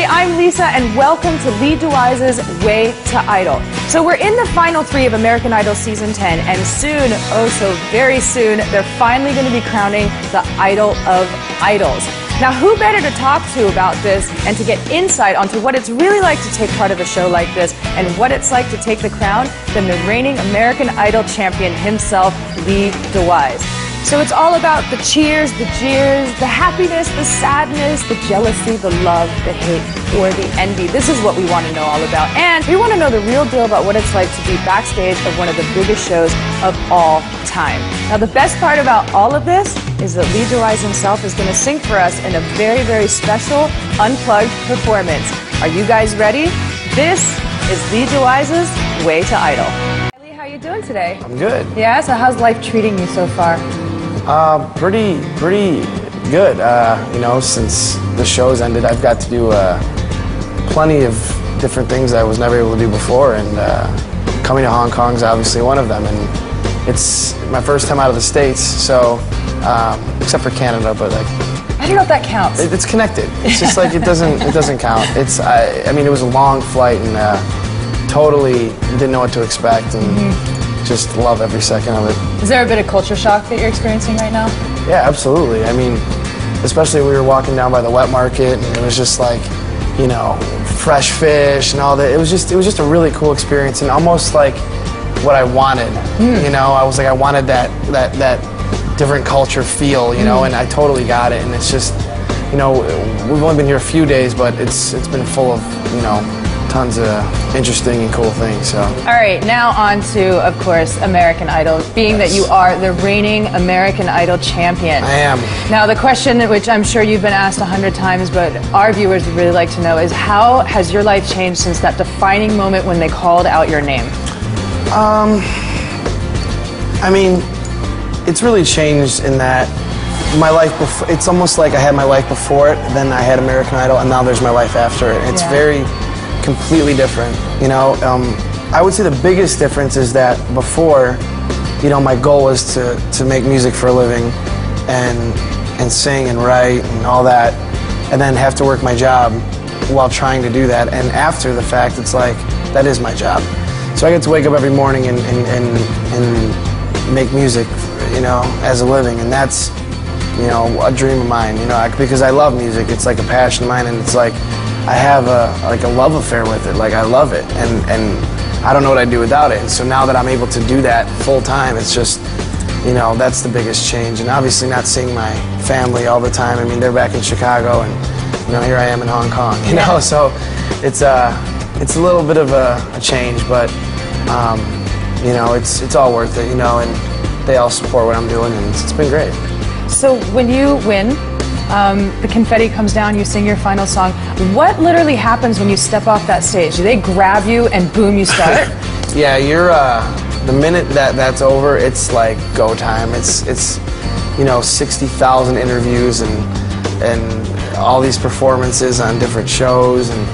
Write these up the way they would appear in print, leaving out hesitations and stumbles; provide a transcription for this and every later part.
everybody, I'm Lisa and welcome to DeWyze's Way to Idol. So we're in the final 3 of American Idol Season 10 and soon, oh so very soon, they're finally going to be crowning the Idol of Idols. Now who better to talk to about this and to get insight onto what it's really like to take part of a show like this and what it's like to take the crown than the reigning American Idol champion himself, DeWyze. So it's all about the cheers, the jeers, the happiness, the sadness, the jealousy, the love, the hate, or the envy. This is what we want to know all about. And we want to know the real deal about what it's like to be backstage of one of the biggest shows of all time. Now the best part about all of this is that DeWyze himself is going to sing for us in a very, very special, unplugged performance. Are you guys ready? This is DeWyze's Way to Idol. How are you doing today? I'm good. Yeah, so how's life treating you so far? Pretty good. You know, since the show's ended, I've got to do plenty of different things I was never able to do before, and coming to Hong Kong is obviously one of them. And it's my first time out of the States, so except for Canada, but like I don't know if that counts. It's connected. It's just like it doesn't count. It's I mean, it was a long flight, and totally didn't know what to expect, and just love every second of it. Is there a bit of culture shock that you're experiencing right now? Yeah, absolutely. I mean, especially we were walking down by the wet market, and it was just like, you know, fresh fish and all that. It was just a really cool experience, and almost like what I wanted. You know, I was like, I wanted that different culture feel, you know, and I totally got it. And it's just, you know, we've only been here a few days, but it's been full of, you know, tons of interesting and cool things. So. All right, now on to, of course, American Idol, being that you are the reigning American Idol champion. I am. Now the question, which I'm sure you've been asked 100 times, but our viewers would really like to know, is how has your life changed since that defining moment when they called out your name? I mean, it's really changed in that my life before, it's almost like I had my life before it, then I had American Idol, and now there's my life after it. It's very completely different, you know. I would say the biggest difference is that before, you know, my goal was to make music for a living and sing and write and all that, and then have to work my job while trying to do that. And after the fact, it's like, that is my job. So I get to wake up every morning and make music, you know, as a living, and that's, you know, a dream of mine, you know, because I love music. It's like a passion of mine, and it's like I have a love affair with it. Like, I love it, and I don't know what I'd do without it. And so now that I'm able to do that full time, it's just, you know, that's the biggest change. And obviously not seeing my family all the time. I mean, they're back in Chicago, and you know, here I am in Hong Kong. You know, so it's a little bit of a change, but you know, it's all worth it. You know, and they all support what I'm doing, and it's been great. So when you win, the confetti comes down, you sing your final song. What literally happens when you step off that stage? Do they grab you and boom, you start? Yeah, you're, the minute that's over, it's like go time. It's you know, 60,000 interviews and all these performances on different shows, and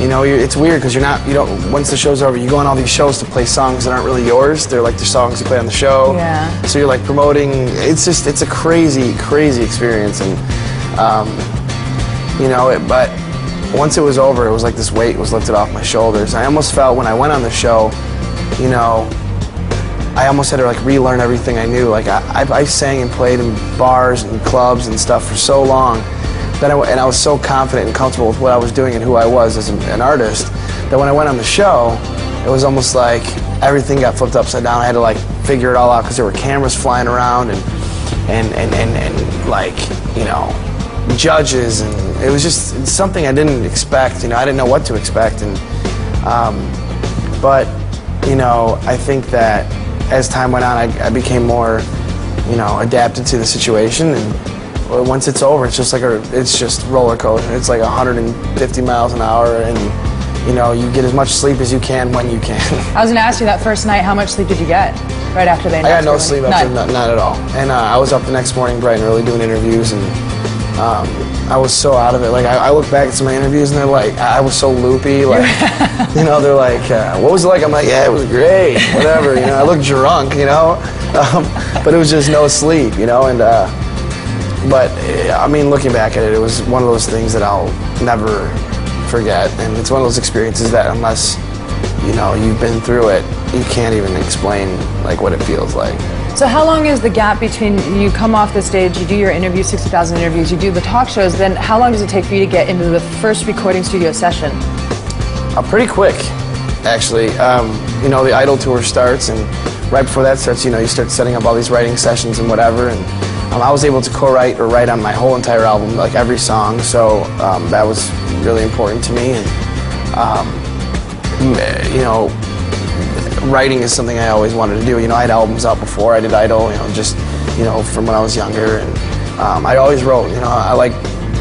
you know, it's weird because you don't, once the show's over, you go on all these shows to play songs that aren't really yours. They're like the songs you play on the show. Yeah. So you're like promoting, it's a crazy, crazy experience. And, you know, but once it was over, it was like this weight was lifted off my shoulders. I almost felt when I went on the show, you know, I almost had to like relearn everything I knew. Like I sang and played in bars and clubs and stuff for so long. And I was so confident and comfortable with what I was doing and who I was as an artist, that when I went on the show, it was almost like everything got flipped upside down. I had to like figure it all out because there were cameras flying around and like, you know, judges, and it was just something I didn't expect. You know, I didn't know what to expect, and but you know, I think that as time went on, I became more, you know, adapted to the situation. And once it's over, it's just roller coaster. It's like 150 miles an hour, and you know, you get as much sleep as you can when you can. I was going to ask you that first night, how much sleep did you get right after they announced? I got no sleep after, not at all. And I was up the next morning bright and early doing interviews, and I was so out of it. Like I look back at some of my interviews, and they're like, I was so loopy. Like, you know, they're like, what was it like? I'm like, yeah, it was great, whatever. You know, I looked drunk, you know, but it was just no sleep, you know, and. But I mean, looking back at it, it was one of those things that I'll never forget. And it's one of those experiences that unless, you know, you've been through it, you can't even explain like what it feels like. So how long is the gap between you come off the stage, you do your interview, 60,000 interviews, you do the talk shows, then how long does it take for you to get into the first recording studio session? Pretty quick, actually. You know, the Idol tour starts, and right before that starts, you know, you start setting up all these writing sessions and whatever, and I was able to co-write or write on my whole entire album, like every song, so that was really important to me. And, you know, writing is something I always wanted to do. You know, I had albums out before I did Idol, you know, just, you know, from when I was younger, and I always wrote. You know, I like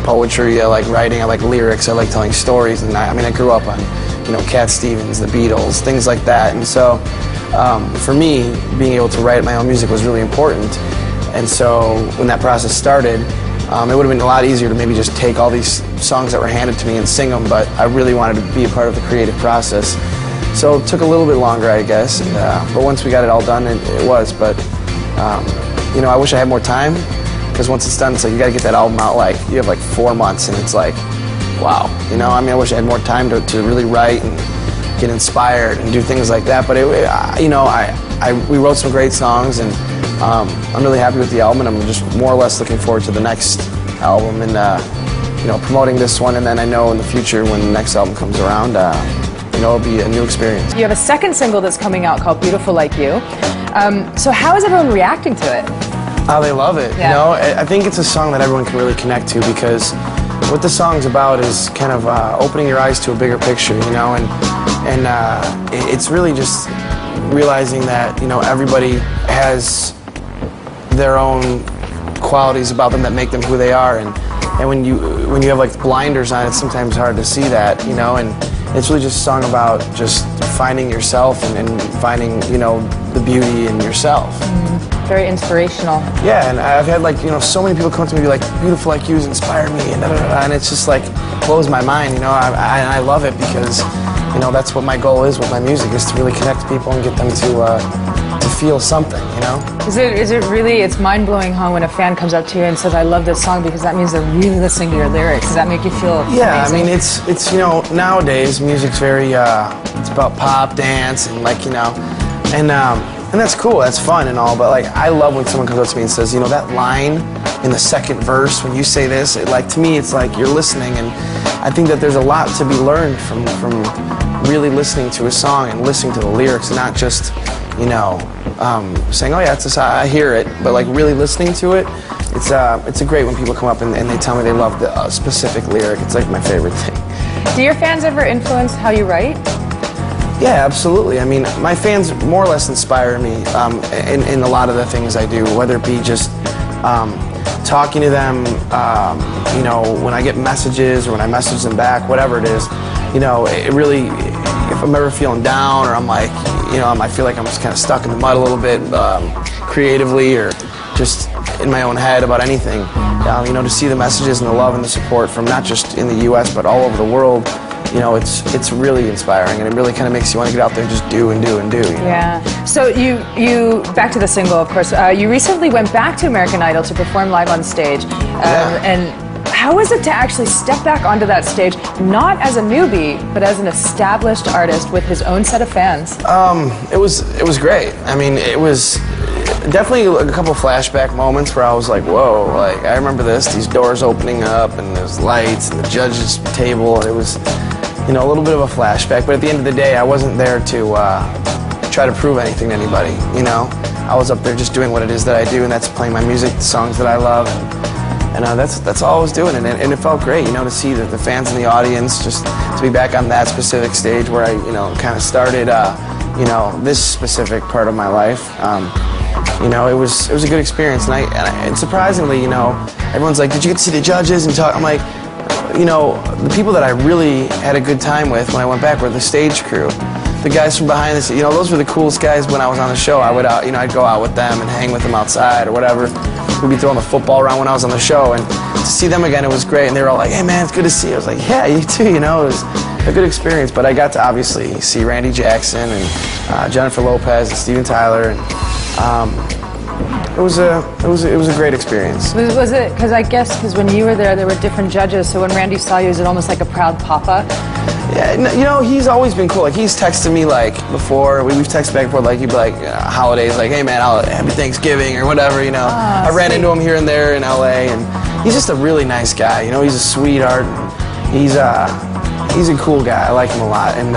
poetry, I like writing, I like lyrics, I like telling stories, and I mean, I grew up on, you know, Cat Stevens, the Beatles, things like that, and so for me, being able to write my own music was really important. And so when that process started, it would have been a lot easier to maybe just take all these songs that were handed to me and sing them, but I really wanted to be a part of the creative process. So it took a little bit longer, I guess, but once we got it all done, it was. But, you know, I wish I had more time, because once it's done, it's like you got to get that album out, like, you have like 4 months, and it's like, wow. You know, I mean, I wish I had more time to really write and get inspired and do things like that. But, you know, we wrote some great songs, and I'm really happy with the album, and I'm just more or less looking forward to the next album and, you know, promoting this one, and then I know in the future when the next album comes around, you know, it'll be a new experience. You have a second single that's coming out called Beautiful Like You. So how is everyone reacting to it? Oh, they love it. Yeah. You know, I think it's a song that everyone can really connect to, because what the song's about is kind of opening your eyes to a bigger picture, you know, and it's really just realizing that, you know, everybody has their own qualities about them that make them who they are, and when you have like blinders on, it's sometimes hard to see that, you know, and it's really just a song about just finding yourself and finding, you know, the beauty in yourself. Very inspirational. Yeah, and I've had, like, you know, so many people come to me and be like, Beautiful Like You's inspired me, and and it's just like, it blows my mind, you know. I love it because, you know, that's what my goal is with my music, is to really connect people and get them to feel something, you know. Is it really, it's mind-blowing, huh, when a fan comes up to you and says, I love this song, because that means they're really listening to your lyrics. Does that make you feel amazing? I mean, it's you know, nowadays music's very it's about pop, dance, and, like, you know, and that's cool, that's fun and all, but, like, I love when someone comes up to me and says, you know, that line in the second verse when you say this, like, to me it's like you're listening, and I think that there's a lot to be learned from really listening to a song and listening to the lyrics, and not just, you know, saying, oh yeah, it's I hear it, but like really listening to it. It's a great when people come up and they tell me they love the specific lyric. It's like my favorite thing. Do your fans ever influence how you write? Yeah, absolutely. I mean, my fans more or less inspire me in a lot of the things I do, whether it be just talking to them, you know, when I get messages or when I message them back, whatever it is, you know, it really, if I'm ever feeling down or I'm like, you know, I feel like I'm just kind of stuck in the mud a little bit creatively or just in my own head about anything, you know, to see the messages and the love and the support from not just in the U.S. but all over the world, you know, it's really inspiring, and it really kind of makes you want to get out there and just do and do and do. You know? Yeah. So you back to the single, of course. You recently went back to American Idol to perform live on stage, and how was it to actually step back onto that stage, not as a newbie, but as an established artist with his own set of fans? It was great. I mean, it was definitely a couple flashback moments where I was like, whoa, like, I remember these doors opening up, and there's lights, and the judge's table, and it was, you know, a little bit of a flashback, but at the end of the day, I wasn't there to try to prove anything to anybody, you know? I was up there just doing what it is that I do, and that's playing my music, the songs that I love, and that's all I was doing, and it felt great, you know, to see the fans in the audience, just to be back on that specific stage where I, you know, kind of started, you know, this specific part of my life. You know, it was a good experience, and surprisingly, you know, everyone's like, did you get to see the judges and talk? I'm like, you know, the people that I really had a good time with when I went back were the stage crew. The guys from behind the scenes, you know, those were the coolest guys when I was on the show. I would, you know, I'd go out with them and hang with them outside or whatever. We'd be throwing the football around when I was on the show, and to see them again, it was great. And they were all like, hey man, it's good to see you. I was like, yeah, you too, you know, it was a good experience. But I got to obviously see Randy Jackson and Jennifer Lopez and Steven Tyler, and it was a great experience. Was it, because I guess, because when you were there were different judges, so when Randy saw you, is it almost like a proud papa? Yeah, you know, he's always been cool. Like, he's texted me, like, before, we've texted back and forth, like, he'd be like, holidays, like, hey man, happy Thanksgiving, or whatever, you know. I ran into him here and there in LA, and he's just a really nice guy, you know, he's a sweetheart. He's a cool guy, I like him a lot. And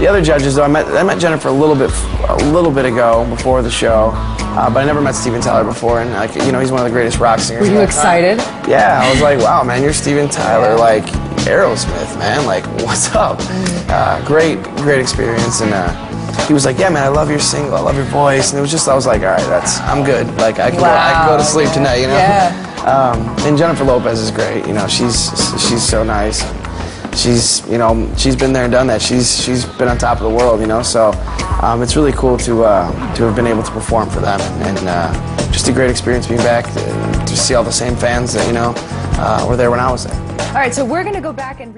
the other judges, though, I met Jennifer a little bit ago, before the show, but I never met Steven Tyler before, and, like, you know, he's one of the greatest rock singers. Were you excited? Yeah, I was like, wow, man, you're Steven Tyler, like, Aerosmith, man, like, what's up? Great experience, and he was like, yeah, man, I love your single, I love your voice, and it was just, I was like, all right, I'm good, like, I can go to sleep tonight, you know? Yeah. And Jennifer Lopez is great, you know, she's so nice. She's, you know, she's been there and done that. She's been on top of the world, you know, so it's really cool to have been able to perform for them, and just a great experience being back to see all the same fans that, you know, were there when I was there. All right, so we're going to go back and